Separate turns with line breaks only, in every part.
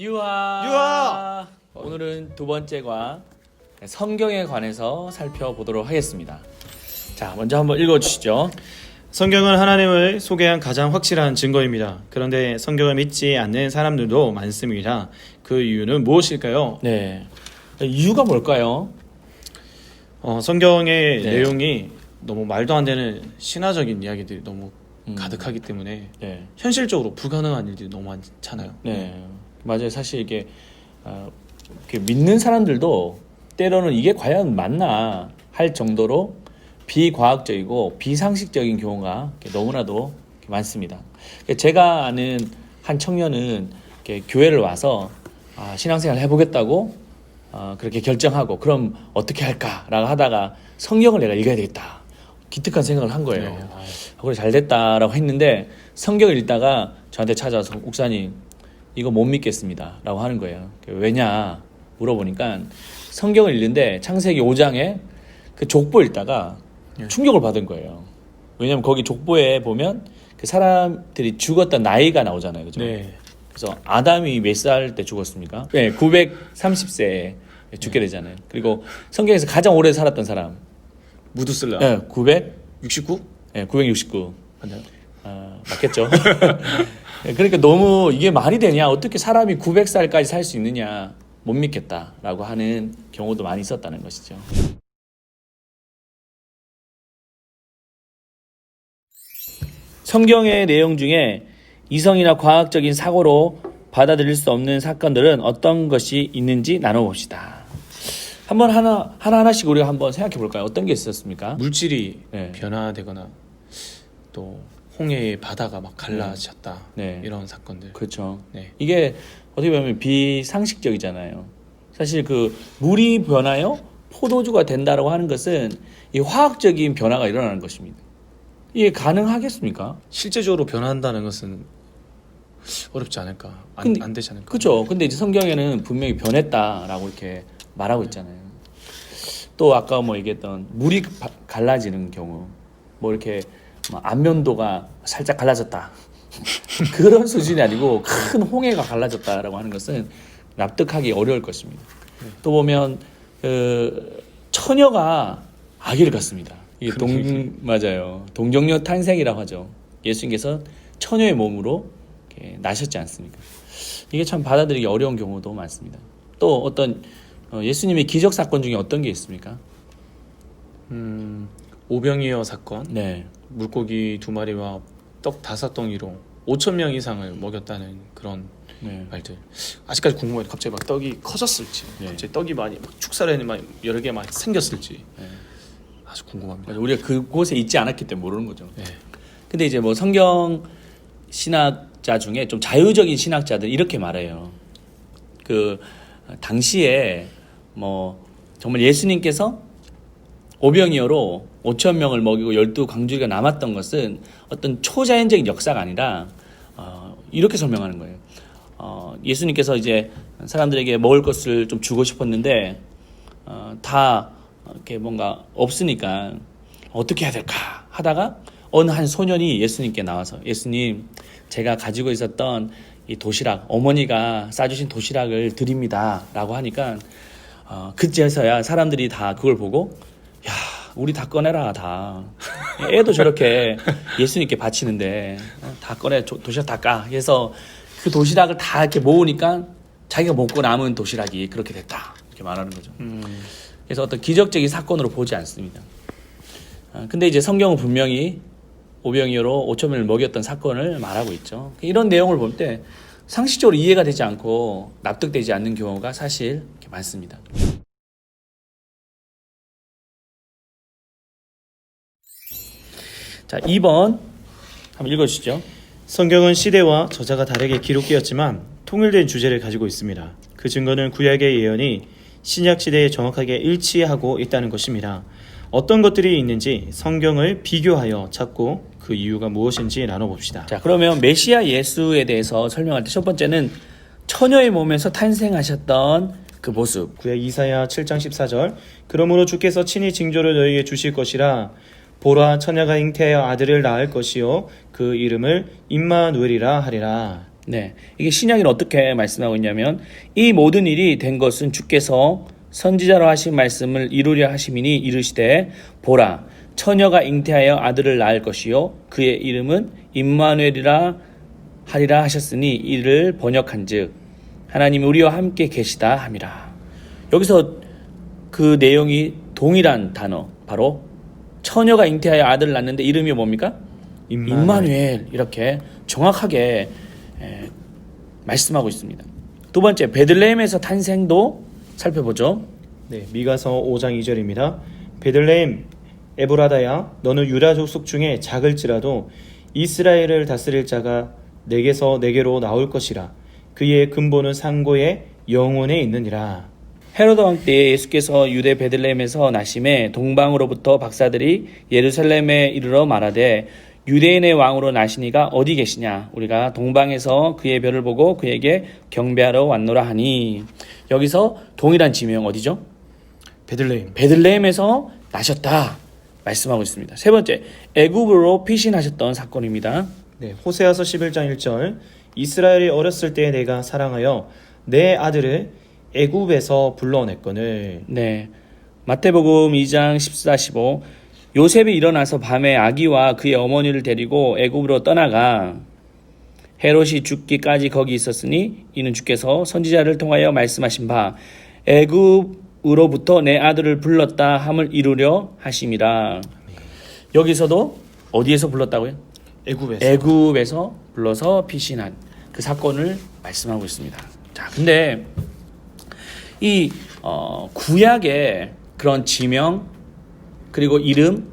유아! 오늘은 두 번째 과 성경에 관해서 살펴보도록 하겠습니다. 자, 먼저 한번 읽어주시죠.
성경은 하나님을 소개한 가장 확실한 증거입니다. 그런데 성경을 믿지 않는 사람들도 많습니다. 그 이유는 무엇일까요?
네, 이유가 뭘까요?
성경의
네.
내용이 너무 말도 안 되는 신화적인 이야기들이 너무 가득하기 때문에
네,
현실적으로 불가능한 일들이 너무 많잖아요.
네, 맞아요. 사실 이게 이렇게 믿는 사람들도 때로는 이게 과연 맞나 할 정도로 비과학적이고 비상식적인 경우가 너무나도 많습니다. 제가 아는 한 청년은 교회를 와서 신앙생활을 해보겠다고 그렇게 결정하고 그럼 어떻게 할까라고 하다가 성경을 내가 읽어야 되겠다 기특한 생각을 한 거예요.
네.
그래 잘 됐다라고 했는데 성경을 읽다가 저한테 찾아와서 목사님 이거 못 믿겠습니다 라고 하는 거예요. 왜냐 물어보니까 성경을 읽는데 창세기 5장에 그 족보 읽다가 충격을 받은 거예요. 왜냐면 거기 족보에 보면 그 사람들이 죽었던 나이가 나오잖아요. 그죠?
네.
그래서 아담이 몇 살 때 죽었습니까? 네, 930세에 죽게 되잖아요. 그리고 성경에서 가장 오래 살았던 사람
무드슬라.
네,
69?
네, 969
맞나요?
맞겠죠. 네, 그러니까 너무 이게 말이 되냐 어떻게 사람이 900살까지 살 수 있느냐 못 믿겠다라고 하는 경우도 많이 있었다는 것이죠. 성경의 내용 중에 이성이나 과학적인 사고로 받아들일 수 없는 사건들은 어떤 것이 있는지 나눠봅시다. 한번 하나씩 우리가 한번 생각해 볼까요? 어떤 게 있었습니까?
물질이
네.
변화되거나 또 홍해의 바다가 막 갈라졌다.
네.
이런 사건들.
그렇죠.
네.
이게 어떻게 보면 비상식적이잖아요. 사실 그 물이 변하여 포도주가 된다라고 하는 것은 이 화학적인 변화가 일어나는 것입니다. 이게 가능하겠습니까?
실제적으로 변한다는 것은 어렵지 않을까? 안 되지 않을까?
그렇죠. 근데 이제 성경에는 분명히 변했다라고 이렇게 말하고 있잖아요. 또 아까 뭐 얘기했던 물이 갈라지는 경우, 뭐 이렇게 안면도가 살짝 갈라졌다. 그런 수준이 아니고 큰 홍해가 갈라졌다라고 하는 것은 납득하기 어려울 것입니다. 또 보면 처녀가 아기를 갖습니다. 이게 맞아요. 동정녀 탄생이라고 하죠. 예수님께서 처녀의 몸으로 이렇게 나셨지 않습니까? 이게 참 받아들이기 어려운 경우도 많습니다. 또 어떤 예수님의 기적 사건 중에 어떤 게 있습니까?
오병이어 사건.
네.
물고기 2마리와 떡 5덩이로 5,000명 이상을 먹였다는 그런
네.
말들. 아직까지 궁금해요. 갑자기 막 떡이 커졌을지,
네.
갑자기 떡이 많이 막 축사련이 막 여러 개 막 생겼을지
네.
아주 궁금합니다.
맞아, 우리가 그곳에 있지 않았기 때문에 모르는 거죠.
네.
근데 이제 뭐 성경 신학자 중에 좀 자유적인 신학자들 이렇게 말해요. 그 당시에 뭐 정말 예수님께서 오병이어로 5,000명을 먹이고 12광주리가 남았던 것은 어떤 초자연적인 역사가 아니라 이렇게 설명하는 거예요. 예수님께서 이제 사람들에게 먹을 것을 좀 주고 싶었는데 다 이렇게 뭔가 없으니까 어떻게 해야 될까 하다가 어느 한 소년이 예수님께 나와서 예수님 제가 가지고 있었던 이 도시락 어머니가 싸주신 도시락을 드립니다 라고 하니까 그제서야 사람들이 다 그걸 보고 야 우리 다 꺼내라 다 애도 저렇게 예수님께 바치는데 다 꺼내 도시락 다 까 해서 그 도시락을 다 이렇게 모으니까 자기가 먹고 남은 도시락이 그렇게 됐다 이렇게 말하는 거죠. 그래서 어떤 기적적인 사건으로 보지 않습니다. 근데 이제 성경은 분명히 오병이어로 5,000명을 먹였던 사건을 말하고 있죠. 이런 내용을 볼 때 상식적으로 이해가 되지 않고 납득되지 않는 경우가 사실 많습니다. 자, 2번 한번 읽어주시죠.
성경은 시대와 저자가 다르게 기록되었지만 통일된 주제를 가지고 있습니다. 그 증거는 구약의 예언이 신약 시대에 정확하게 일치하고 있다는 것입니다. 어떤 것들이 있는지 성경을 비교하여 찾고 그 이유가 무엇인지 나눠봅시다.
자, 그러면 메시아 예수에 대해서 설명할 때 첫 번째는 처녀의 몸에서 탄생하셨던 그 모습.
구약 이사야 7장 14절. 그러므로 주께서 친히 징조를 너희에게 주실 것이라. 보라 처녀가 잉태하여 아들을 낳을 것이요 그 이름을 임마누엘이라 하리라.
네, 이게 신약에는 어떻게 말씀하고 있냐면 이 모든 일이 된 것은 주께서 선지자로 하신 말씀을 이루려 하심이니 이르시되 보라 처녀가 잉태하여 아들을 낳을 것이요 그의 이름은 임마누엘이라 하리라 하셨으니 이를 번역한즉 하나님이 우리와 함께 계시다 함이라. 여기서 그 내용이 동일한 단어 바로 처녀가 잉태하여 아들을 낳는데 이름이 뭡니까? 임마누엘 이렇게 정확하게 말씀하고 있습니다. 두 번째 베들레헴에서 탄생도 살펴보죠.
네, 미가서 5장 2절입니다. 베들레헴 에브라다야 너는 유다 족속 중에 작을지라도 이스라엘을 다스릴 자가 내게서 내게로 나올 것이라. 그의 근본은 상고의 영혼에 있느니라.
헤로드 왕 때에 예수께서 유대 베들레헴에서 나심에 동방으로부터 박사들이 예루살렘에 이르러 말하되 유대인의 왕으로 나시니가 어디 계시냐 우리가 동방에서 그의 별을 보고 그에게 경배하러 왔노라 하니 여기서 동일한 지명 어디죠? 베들레헴에서 나셨다 말씀하고 있습니다. 세 번째 애굽으로 피신하셨던 사건입니다.
네, 호세아서 11장 1절 이스라엘이 어렸을 때 내가 사랑하여 내 아들을 애굽에서 불러냈거늘.
네, 마태복음 2장 14, 15 요셉이 일어나서 밤에 아기와 그의 어머니를 데리고 애굽으로 떠나가 헤롯이 죽기까지 거기 있었으니 이는 주께서 선지자를 통하여 말씀하신 바 애굽으로부터 내 아들을 불렀다 함을 이루려 하심이라. 여기서도 어디에서 불렀다고요? 애굽에서 불러서 피신한 그 사건을 말씀하고 있습니다. 자, 근데 이 구약의 그런 지명 그리고 이름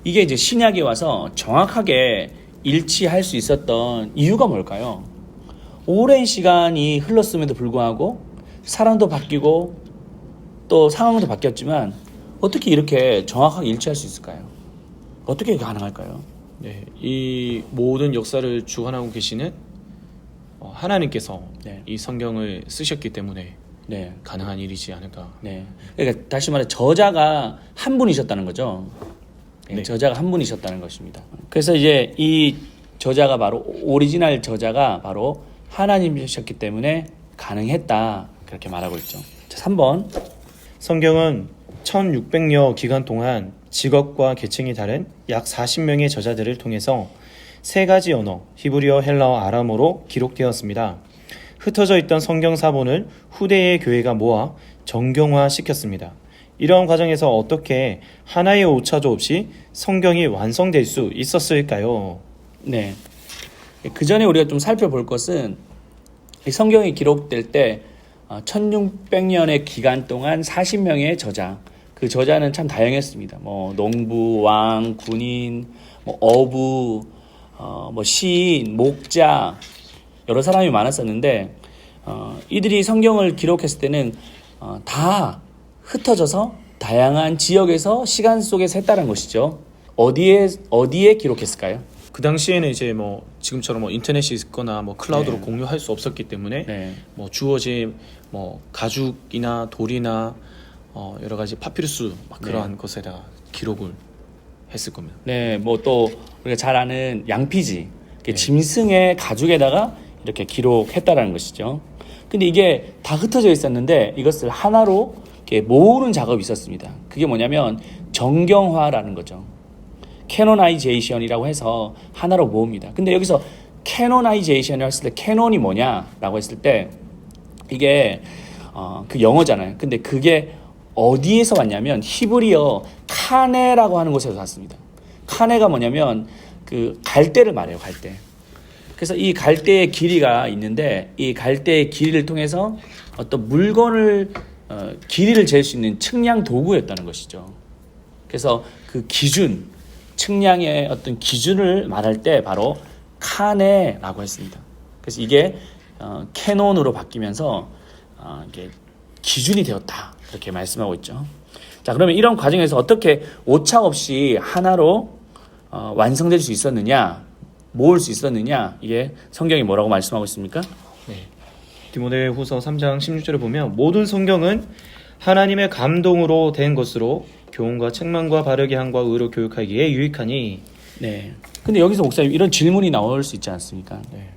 이게 이제 신약에 와서 정확하게 일치할 수 있었던 이유가 뭘까요? 오랜 시간이 흘렀음에도 불구하고 사람도 바뀌고 또 상황도 바뀌었지만 어떻게 이렇게 정확하게 일치할 수 있을까요? 어떻게 가능할까요?
네, 이 모든 역사를 주관하고 계시는 하나님께서
네.
이 성경을 쓰셨기 때문에
네.
가능한 일이지 않을까.
네. 그러니까 다시 말해 저자가 한 분이셨다는 거죠.
네.
저자가 한 분이셨다는 것입니다. 그래서 이제 이 저자가 바로 오리지널 저자가 바로 하나님이셨기 때문에 가능했다 그렇게 말하고 있죠. 자, 3번
성경은 1600여 기간 동안 직업과 계층이 다른 약 40명의 저자들을 통해서 세 가지 언어, 히브리어, 헬라어, 아람어로 기록되었습니다. 흩어져 있던 성경 사본을 후대의 교회가 모아 정경화시켰습니다. 이러한 과정에서 어떻게 하나의 오차도 없이 성경이 완성될 수 있었을까요?
네. 그 전에 우리가 좀 살펴볼 것은 이 성경이 기록될 때 1600년의 기간 동안 40명의 저자, 그 저자는 참 다양했습니다. 뭐 농부, 왕, 군인, 뭐 어부, 뭐 시인, 목자 여러 사람이 많았었는데 이들이 성경을 기록했을 때는 다 흩어져서 다양한 지역에서 시간 속에서 했다는 것이죠. 어디에 기록했을까요?
그 당시에는 이제 뭐 지금처럼 뭐 인터넷이 있거나 뭐 클라우드로
네.
공유할 수 없었기 때문에
네.
뭐 주어진 뭐 가죽이나 돌이나 여러 가지 파피루스 막 그러한 것에다가 기록을 했을 겁니다.
네, 뭐 또 우리가 잘 아는 양피지, 짐승의 가죽에다가 이렇게 기록했다라는 것이죠. 근데 이게 다 흩어져 있었는데 이것을 하나로 이렇게 모으는 작업이 있었습니다. 그게 뭐냐면 정경화라는 거죠. 캐노나이제이션이라고 해서 하나로 모읍니다. 근데 여기서 캐노나이제이션을 했을 때 캐논이 뭐냐라고 했을 때 이게 그 영어잖아요. 근데 그게 어디에서 왔냐면 히브리어 카네라고 하는 곳에서 왔습니다. 카네가 뭐냐면 그 갈대를 말해요. 갈대. 그래서 이 갈대의 길이가 있는데 이 갈대의 길이를 통해서 어떤 물건을 길이를 잴 수 있는 측량 도구였다는 것이죠. 그래서 그 기준, 측량의 어떤 기준을 말할 때 바로 카네라고 했습니다. 그래서 이게 캐논으로 바뀌면서 이게 기준이 되었다 그렇게 말씀하고 있죠. 자, 그러면 이런 과정에서 어떻게 오차 없이 하나로 완성될 수 있었느냐, 모을 수 있었느냐, 이게 성경이 뭐라고 말씀하고 있습니까?
네. 디모데후서 3장 16절을 보면 모든 성경은 하나님의 감동으로 된 것으로 교훈과 책망과 바르게 함과 의로 교육하기에 유익하니.
네. 근데 여기서 목사님 이런 질문이 나올 수 있지 않습니까?
네.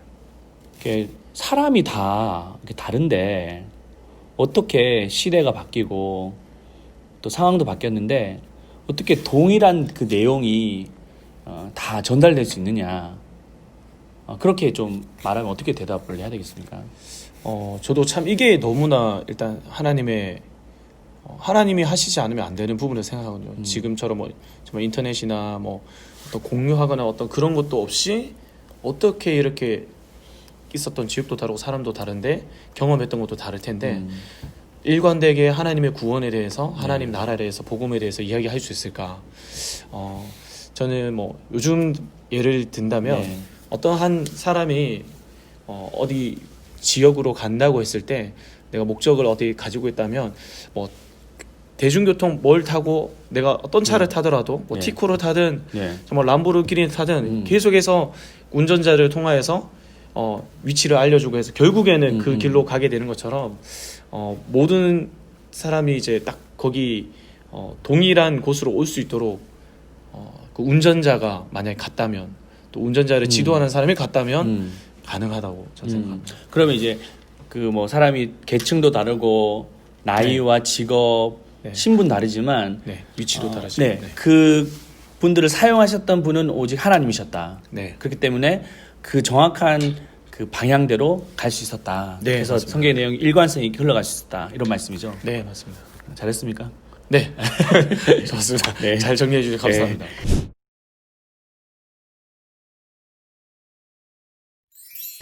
이렇게 사람이 다 이렇게 다른데 어떻게 시대가 바뀌고 또 상황도 바뀌었는데 어떻게 동일한 그 내용이 다 전달될 수 있느냐. 그렇게 좀 말하면 어떻게 대답을 해야 되겠습니까?
저도 참 이게 너무나 일단 하나님이 하시지 않으면 안 되는 부분을 생각하거든요. 지금처럼 뭐 정말 인터넷이나 뭐 어떤 공유하거나 어떤 그런 것도 없이 어떻게 이렇게 있었던 지역도 다르고 사람도 다른데 경험했던 것도 다를 텐데 일관되게 하나님의 구원에 대해서 하나님 나라에 대해서 복음에 대해서 이야기할 수 있을까? 저는 뭐 요즘 예를 든다면
네.
어떤 한 사람이 어디 지역으로 간다고 했을 때 내가 목적을 어디 가지고 있다면 뭐 대중교통 뭘 타고 내가 어떤 차를 타더라도 뭐
네.
티코를 타든
네.
정말 람보르기니를 타든 계속해서 운전자를 통하여서 위치를 알려주고 해서 결국에는 그 길로 가게 되는 것처럼 모든 사람이 이제 딱 거기 동일한 곳으로 올 수 있도록 그 운전자가 만약에 갔다면 또 운전자를 지도하는 사람이 갔다면 가능하다고 저는 생각합니다.
그러면 이제 그 뭐 사람이 계층도 다르고 나이와 직업,
네.
신분 다르지만
네, 위치도 다르죠.
네. 그 분들을 사용하셨던 분은 오직 하나님이셨다.
네.
그렇기 때문에 그 정확한 그 방향대로 갈 수 있었다.
네,
그래서
맞습니다.
성경의 내용이 일관성 있게 흘러갈 수 있었다. 이런 말씀이죠.
네, 맞습니다.
잘했습니까?
네, 좋습니다.
네.
잘 정리해 주셔서 감사합니다.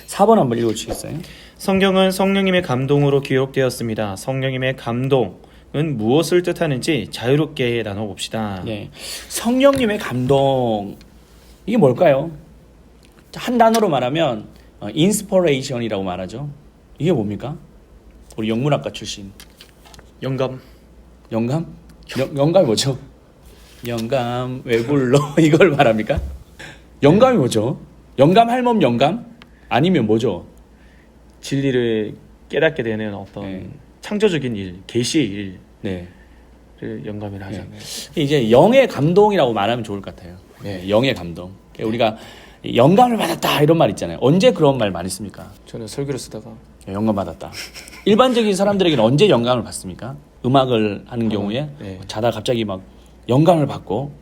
4번 한번 읽어주시겠어요?
성경은 성령님의 감동으로 기록되었습니다. 성령님의 감동은 무엇을 뜻하는지 자유롭게 나눠봅시다.
네. 성령님의 감동 이게 뭘까요? 한 단어로 말하면 인스퍼레이션이라고 말하죠. 이게 뭡니까? 우리 영문학과 출신
영감.
영감? 영감이 뭐죠? 영감 왜 불러? 이걸 말합니까? 영감이 뭐죠? 영감 할멈 영감? 아니면 뭐죠?
진리를 깨닫게 되는 어떤
네.
창조적인 일, 계시의
네.
일을 영감이라 하잖아요.
이제 영의 감동이라고 말하면 좋을 것 같아요.
네.
영의 감동. 우리가 영감을 받았다 이런 말 있잖아요. 언제 그런 말 많이 씁니까?
저는 설교를 쓰다가
영감 받았다. 일반적인 사람들에게는 언제 영감을 받습니까? 음악을 하는 경우에
네.
자다 갑자기 막 영감을 받고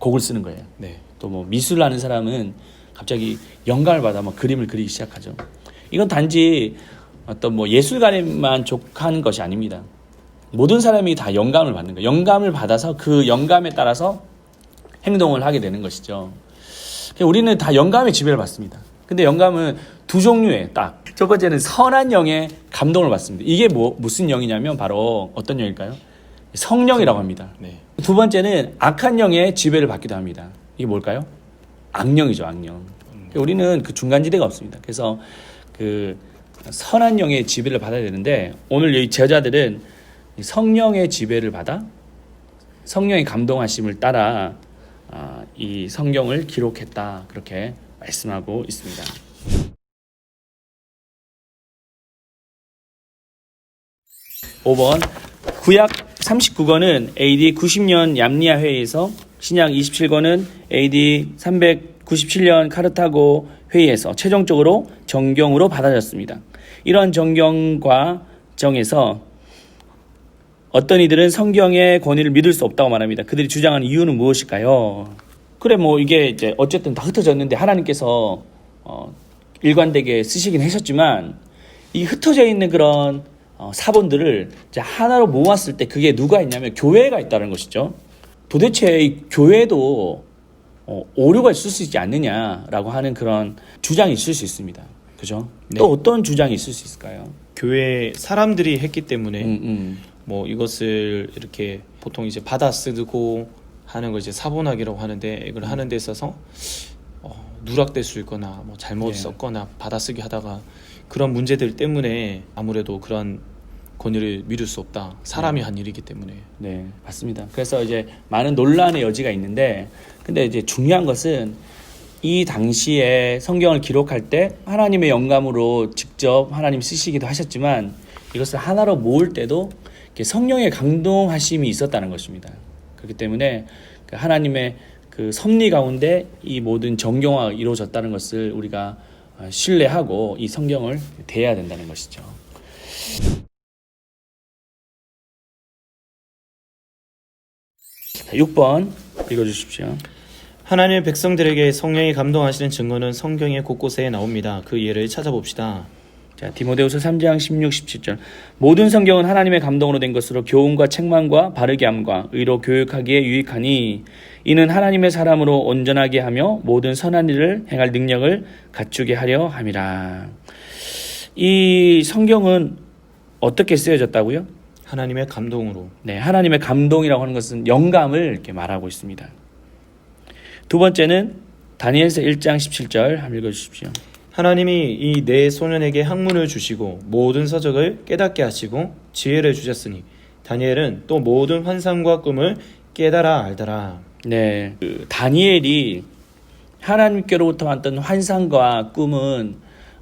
곡을 쓰는 거예요.
네.
또 뭐 미술을 하는 사람은 갑자기 영감을 받아 막 그림을 그리기 시작하죠. 이건 단지 어떤 뭐 예술가에만 족한 것이 아닙니다. 모든 사람이 다 영감을 받는 거예요. 영감을 받아서 그 영감에 따라서 행동을 하게 되는 것이죠. 우리는 다 영감의 지배를 받습니다. 근데 영감은 두 종류의 딱. 첫 번째는 선한 영의 감동을 받습니다. 이게 무슨 영이냐면 바로 어떤 영일까요? 성령이라고 합니다.
네.
두 번째는 악한 영의 지배를 받기도 합니다. 이게 뭘까요? 악령이죠, 악령. 우리는 그 중간지대가 없습니다. 그래서 그 선한 영의 지배를 받아야 되는데 오늘 이 제자들은 성령의 지배를 받아 성령의 감동하심을 따라 이 성경을 기록했다. 그렇게 말씀하고 있습니다. 5번 구약 39권은 AD 90년 얌니아 회의에서 신약 27권은 AD 397년 카르타고 회의에서 최종적으로 정경으로 받아졌습니다. 이런 정경과 정에서 어떤 이들은 성경의 권위를 믿을 수 없다고 말합니다. 그들이 주장하는 이유는 무엇일까요? 그래 뭐 이게 이제 어쨌든 다 흩어졌는데 하나님께서 일관되게 쓰시긴 하셨지만 이 흩어져 있는 그런 사본들을 이제 하나로 모았을 때 그게 누가 있냐면 교회가 있다는 것이죠. 도대체 이 교회도 오류가 있을 수 있지 않느냐라고 하는 그런 주장이 있을 수 있습니다. 그죠?
네.
또 어떤 주장이 있을 수 있을까요?
교회 사람들이 했기 때문에 뭐 이것을 이렇게 보통 이제 받아 쓰고 하는 걸 이제 사본학이라고 하는데 이걸 하는 데 있어서 누락될 수 있거나 뭐 잘못
네.
썼거나 받아쓰기 하다가 그런 문제들 때문에 아무래도 그런 권위를 믿을 수 없다. 사람이 한 일이기 때문에.
네, 맞습니다. 그래서 이제 많은 논란의 여지가 있는데, 근데 이제 중요한 것은 이 당시에 성경을 기록할 때 하나님의 영감으로 직접 하나님 쓰시기도 하셨지만 이것을 하나로 모을 때도 성령의 감동하심이 있었다는 것입니다. 그렇기 때문에 하나님의 그 섭리 가운데 이 모든 정경화가 이루어졌다는 것을 우리가 신뢰하고 이 성경을 대해야 된다는 것이죠. 6번 읽어주십시오.
하나님의 백성들에게 성령이 감동하시는 증거는 성경의 곳곳에 나옵니다. 그 예를 찾아봅시다.
자, 디모데후서 3장 16, 17절. 모든 성경은 하나님의 감동으로 된 것으로 교훈과 책망과 바르게 함과 의로 교육하기에 유익하니 이는 하나님의 사람으로 온전하게 하며 모든 선한 일을 행할 능력을 갖추게 하려 함이라. 이 성경은 어떻게 쓰여졌다고요?
하나님의 감동으로.
네, 하나님의 감동이라고 하는 것은 영감을 이렇게 말하고 있습니다. 두 번째는 다니엘서 1장 17절 한번 읽어주십시오.
하나님이 이 네 소년에게 학문을 주시고 모든 서적을 깨닫게 하시고 지혜를 주셨으니 다니엘은 또 모든 환상과 꿈을 깨달아 알더라.
네, 다니엘이 하나님께로부터 왔던 환상과 꿈은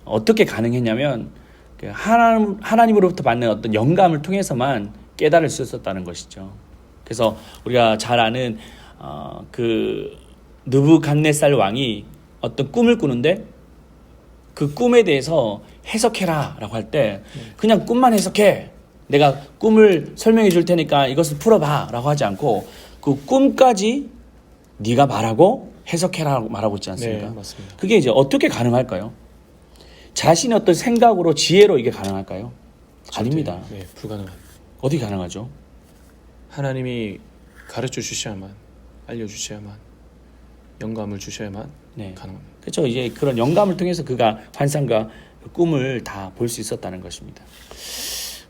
어떻게 가능했냐면 하나님으로부터 받는 어떤 영감을 통해서만 깨달을 수 있었다는 것이죠. 그래서 우리가 잘 아는 그 느부갓네살 왕이 어떤 꿈을 꾸는데 그 꿈에 대해서 해석해라 라고 할 때 그냥 꿈만 해석해, 내가 꿈을 설명해 줄 테니까 이것을 풀어봐 라고 하지 않고 그 꿈까지 네가 말하고 해석해라 말하고 있지 않습니까?
네, 맞습니다.
그게 이제 어떻게 가능할까요? 자신의 어떤 생각으로 지혜로 이게 가능할까요? 아닙니다.
네, 불가능한.
어떻게 가능하죠?
하나님이 가르쳐 주셔야만, 알려 주셔야만, 영감을 주셔야만
네.
가능합니다.
그렇죠. 이제 그런 영감을 통해서 그가 환상과 그 꿈을 다 볼 수 있었다는 것입니다.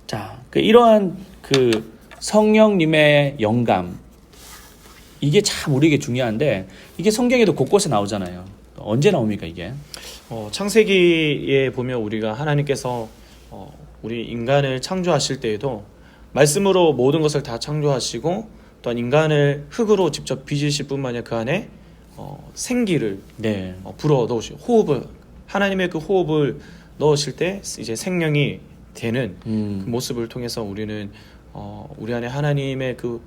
자, 이러한 그 성령님의 영감, 이게 참 우리에게 중요한데 이게 성경에도 곳곳에 나오잖아요. 언제 나옵니까 이게?
창세기에 보면 우리가 하나님께서 우리 인간을 창조하실 때에도 말씀으로 모든 것을 다 창조하시고 또한 인간을 흙으로 직접 빚으실 뿐만 아니라 그 안에 생기를
네.
불어 넣으시고 호흡을, 하나님의 그 호흡을 넣으실 때 이제 생명이 되는 그 모습을 통해서 우리는 우리 안에 하나님의 그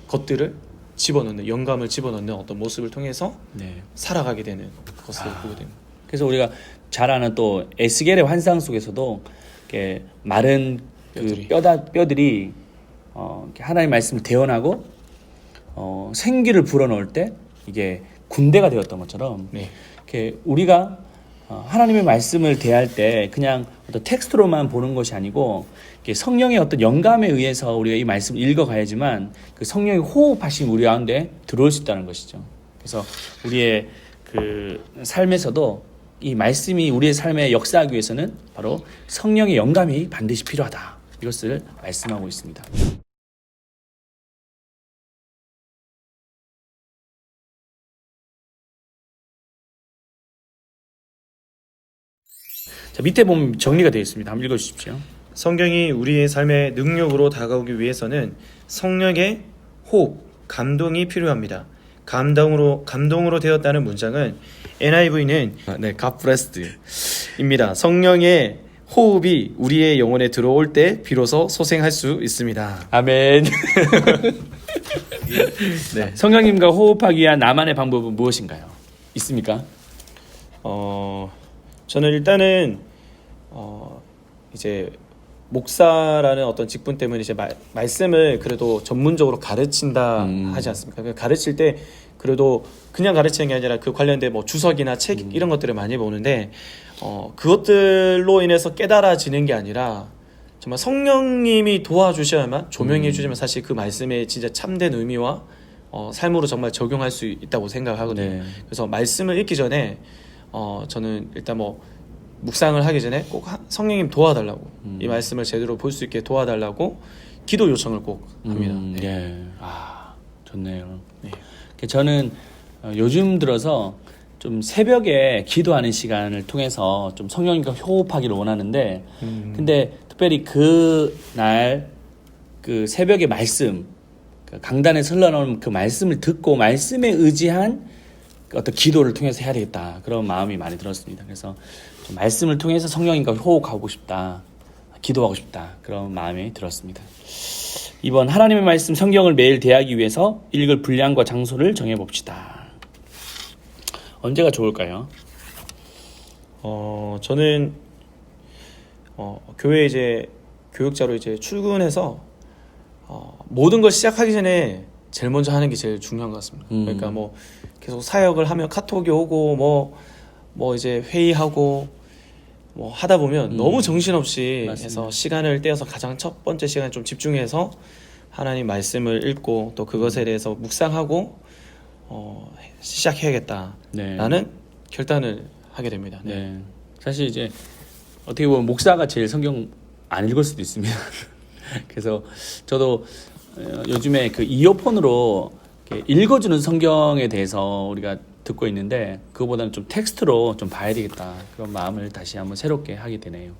것들을 집어넣는, 영감을 집어넣는 어떤 모습을 통해서
네.
살아가게 되는 것을 보게 됩니다.
그래서 우리가 잘 아는 또 에스겔의 환상 속에서도 이렇게 마른 그 뼈들이 이렇게 하나님의 말씀을 대언하고 생기를 불어넣을 때 이게 군대가 되었던 것처럼
네.
이렇게 우리가 하나님의 말씀을 대할 때 그냥 어떤 텍스트로만 보는 것이 아니고 이렇게 성령의 어떤 영감에 의해서 우리가 이 말씀을 읽어가야지만 그 성령의 호흡하심 우리 가운데 들어올 수 있다는 것이죠. 그래서 우리의 그 삶에서도 이 말씀이 우리의 삶에 역사하기 위해서는 바로 성령의 영감이 반드시 필요하다. 이것을 말씀하고 있습니다. 자, 밑에 보면 정리가 되어 있습니다. 한번 읽어주십시오.
성경이 우리의 삶의 능력으로 다가오기 위해서는 성령의 호흡, 감동이 필요합니다. 감동으로 되었다는 문장은 NIV는 God blessed입니다. 성령의 호흡이 우리의 영혼에 들어올 때 비로소 소생할 수 있습니다.
아멘.
네.
성령님과 호흡하기 위한 나만의 방법은 무엇인가요? 있습니까?
저는 일단은 이제 목사라는 어떤 직분 때문에 이제 말씀을 그래도 전문적으로 가르친다 하지 않습니까? 가르칠 때 그래도 그냥 가르치는 게 아니라 그 관련된 뭐 주석이나 책 이런 것들을 많이 보는데 그것들로 인해서 깨달아지는 게 아니라 정말 성령님이 도와주셔야만, 조명해 주시면 사실 그 말씀의 진짜 참된 의미와 삶으로 정말 적용할 수 있다고 생각하거든요.
네.
그래서 말씀을 읽기 전에 저는 일단 뭐 묵상을 하기 전에 꼭 성령님 도와달라고, 이 말씀을 제대로 볼 수 있게 도와달라고 기도 요청을 꼭 합니다.
네. 아, 좋네요. 네. 저는 요즘 들어서 좀 새벽에 기도하는 시간을 통해서 좀 성령님과 호흡하기를 원하는데, 근데 특별히 그날 그 새벽의 말씀, 강단에서 흘러나오는 그 말씀을 듣고 말씀에 의지한 어떤 기도를 통해서 해야 되겠다, 그런 마음이 많이 들었습니다. 그래서 좀 말씀을 통해서 성령님과 호흡하고 싶다, 기도하고 싶다, 그런 마음이 들었습니다. 이번 하나님의 말씀 성경을 매일 대하기 위해서 읽을 분량과 장소를 정해봅시다. 언제가 좋을까요?
저는 교회 이제 교육자로 이제 출근해서 모든 걸 시작하기 전에 제일 먼저 하는 게 제일 중요한 것 같습니다. 그러니까 뭐 계속 사역을 하면 카톡이 오고 뭐 이제 회의하고 뭐 하다 보면 너무 정신없이
맞습니다.
해서 시간을 떼어서 가장 첫 번째 시간에 좀 집중해서 하나님 말씀을 읽고 또 그것에 대해서 묵상하고 시작해야겠다라는
네.
결단을 하게 됩니다. 네.
네. 사실 이제 어떻게 보면 목사가 제일 성경 안 읽을 수도 있습니다. 그래서 저도 요즘에 그 이어폰으로 이렇게 읽어주는 성경에 대해서 우리가 듣고 있는데 그거보다는 좀 텍스트로 좀 봐야 되겠다 그런 마음을 다시 한번 새롭게 하게 되네요.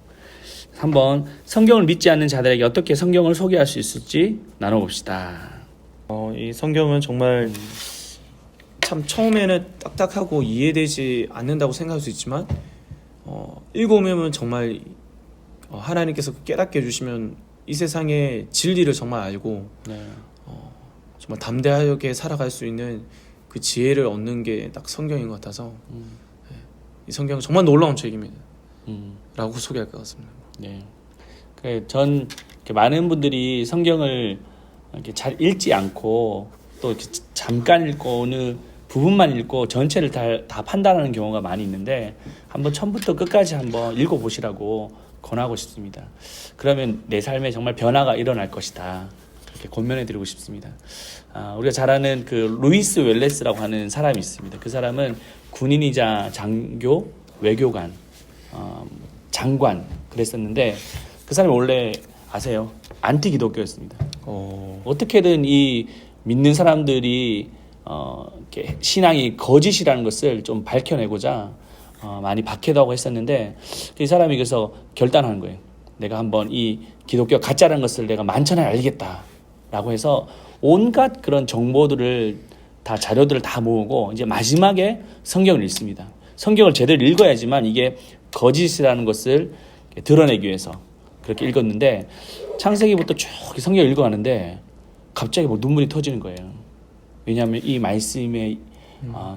한번 성경을 믿지 않는 자들에게 어떻게 성경을 소개할 수 있을지 나눠봅시다.
이 성경은 정말 참 처음에는 딱딱하고 이해되지 않는다고 생각할 수 있지만 읽어보면 정말 하나님께서 깨닫게 해주시면 이 세상의 진리를 정말 알고
네.
정말 담대하게 살아갈 수 있는 그 지혜를 얻는 게 딱 성경인 것 같아서 이 성경은 정말 놀라운 책입니다. 라고 소개할 것 같습니다.
네. 전 이렇게 많은 분들이 성경을 이렇게 잘 읽지 않고 또 이렇게 잠깐 읽고 어느 부분만 읽고 전체를 다 판단하는 경우가 많이 있는데 한번 처음부터 끝까지 한번 읽어보시라고 권하고 싶습니다. 그러면 내 삶에 정말 변화가 일어날 것이다. 그렇게 권면해드리고 싶습니다. 우리가 잘 아는 그 루이스 웰레스라고 하는 사람이 있습니다. 그 사람은 군인이자 장교, 외교관, 장관 그랬었는데 그 사람이 원래 아세요? 안티 기독교였습니다. 어떻게든 이 믿는 사람들이 이렇게 신앙이 거짓이라는 것을 좀 밝혀내고자 많이 박해도 하고 했었는데 이 사람이 그래서 결단하는 거예요. 내가 한번 이 기독교 가짜라는 것을 내가 만천하에 알리겠다라고 해서 온갖 그런 정보들을 다 자료들을 다 모으고 이제 마지막에 성경을 읽습니다. 성경을 제대로 읽어야지만 이게 거짓이라는 것을 드러내기 위해서 그렇게 읽었는데 창세기부터 쭉 성경을 읽어가는데 갑자기 뭐 눈물이 터지는 거예요. 왜냐하면 이 말씀의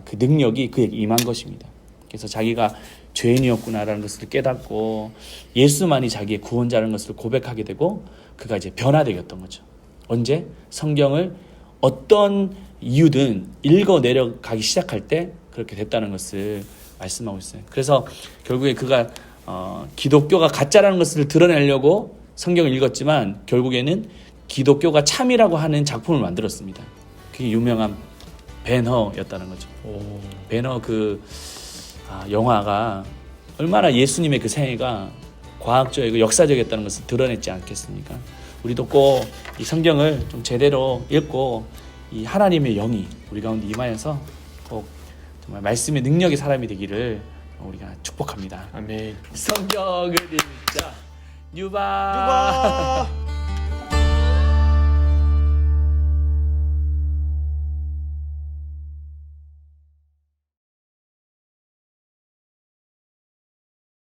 그 능력이 그에게 임한 것입니다. 그래서 자기가 죄인이었구나라는 것을 깨닫고 예수만이 자기의 구원자라는 것을 고백하게 되고 그가 이제 변화되었던 거죠. 언제? 성경을 어떤 이유든 읽어 내려가기 시작할 때 그렇게 됐다는 것을 말씀하고 있어요. 그래서 결국에 그가 기독교가 가짜라는 것을 드러내려고 성경을 읽었지만 결국에는 기독교가 참이라고 하는 작품을 만들었습니다. 그게 유명한 벤허였다는 거죠. 벤허 영화가 얼마나 예수님의 그 생애가 과학적이고 역사적이었다는 것을 드러냈지 않겠습니까? 우리도 꼭 이 성경을 좀 제대로 읽고 이 하나님의 영이 우리 가운데 임하여서 꼭 정말 말씀의 능력의 사람이 되기를 우리가 축복합니다.
아멘.
성경을 읽자. 유바.